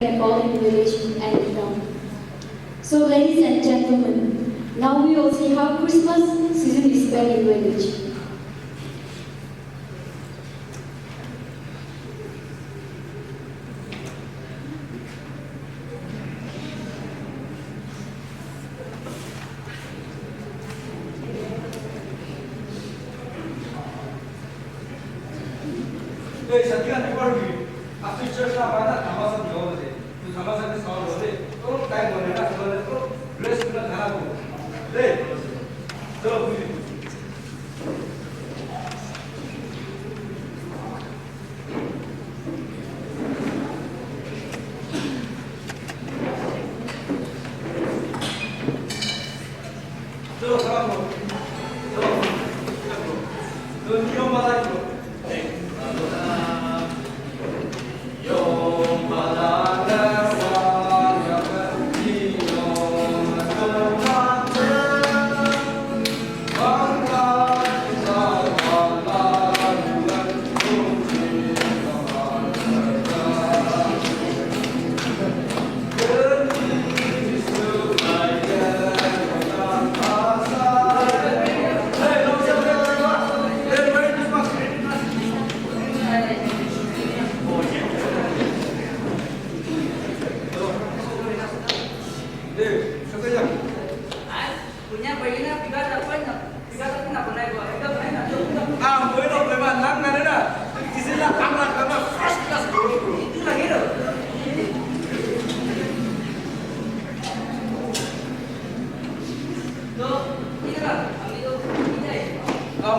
all in village and town. So ladies and gentlemen, now we will see how Christmas season is spent in village. 네, 자기가 이걸 앞서 시작하다가 담아서 넣어보세요. 그 담아서 넣어보세요. 또 다른 거네가 그거는 또 블레스가 달아보고. 네, 저 보세요. 저 사람으로, 저 이런 바닥으로.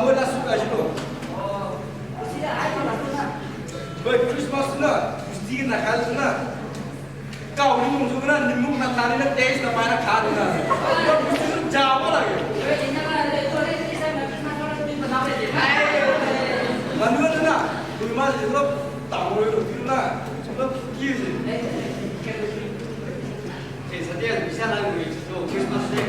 Mula suka situ. Baik Christmas na, gusti na kal na. Kau ni mungkin na nimung na tani na taste na mana kal na. Gusti jawa lagi. Manduan na, rumah itu tahu itu na, sebab kius. Sedia bisa lagi itu Christmas day.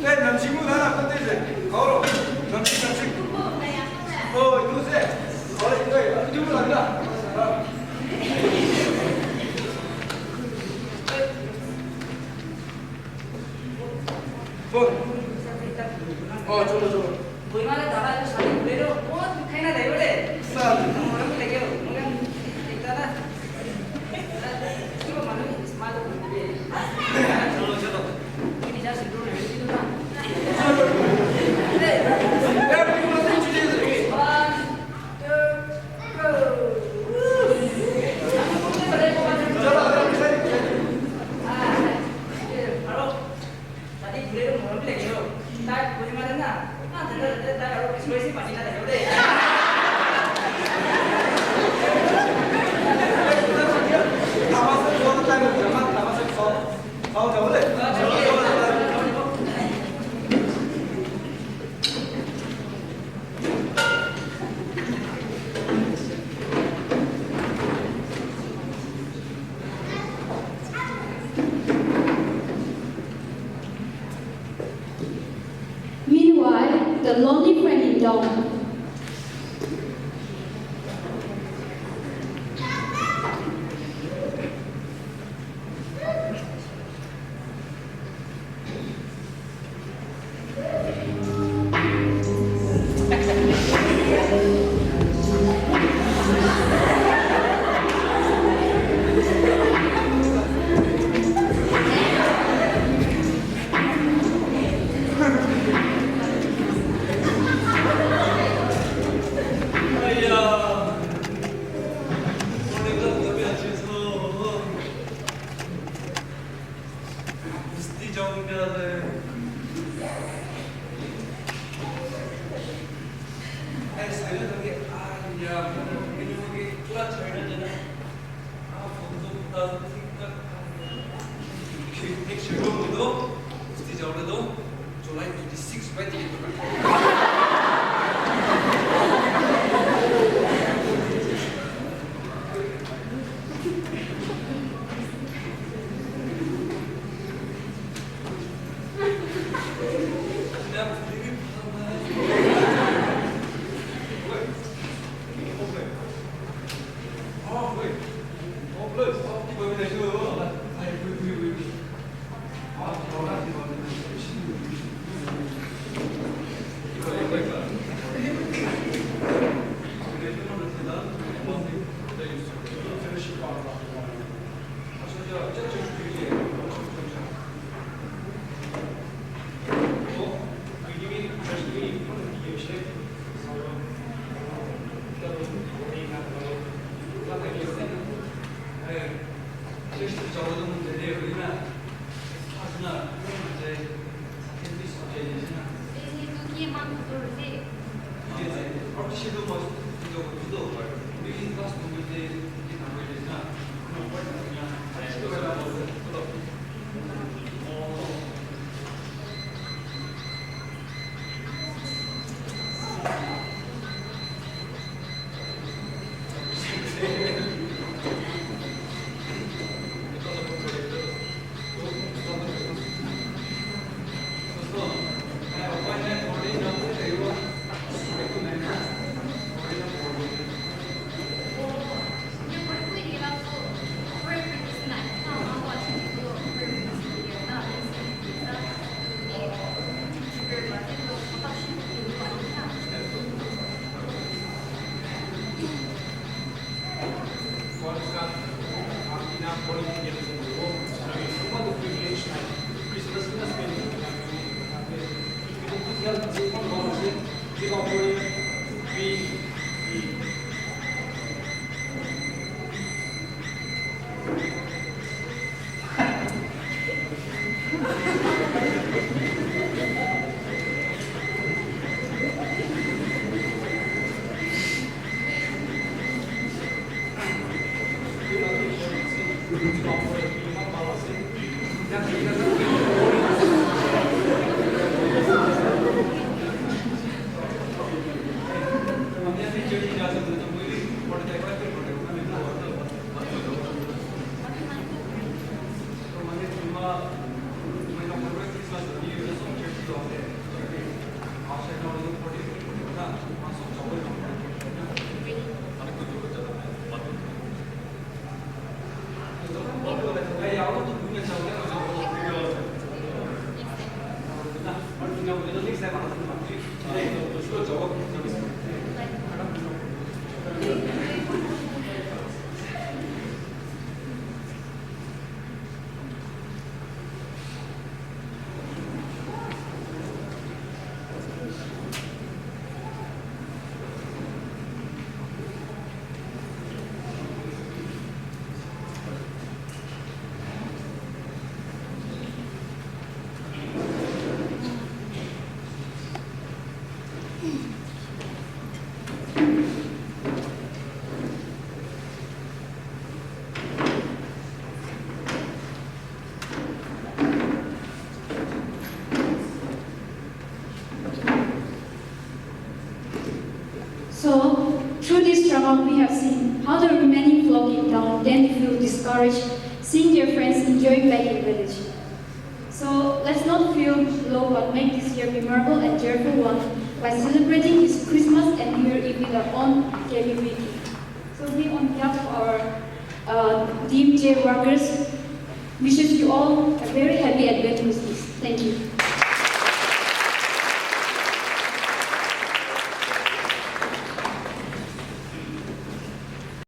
남친구 하나 건데지. 걸어. 남친. 요새. 이거 이쪽으로 간다. 저거. Bagaimana cara itu saling bero? Oh, kayaknya ada yang ada. Orang kita kira, mungkin kita lah. Coba mana ni semalam ni. Jodoh. Ini saya sendiri dari situ lah. Meanwhile, the lonely friend in dawn. 액션 로고도 스티지 아울러도 July 26 파이팅 했더라. So, through this struggle, we have seen how the remaining flocking down then feel discouraged, seeing their friends enjoying back in village. So, let's not feel low, but make this year memorable and joyful one by celebrating this Christmas and New Year Eve with our own KBBK. So, we, on behalf of our DMJ workers, wishes you all a very happy Advent Christmas. Thank you.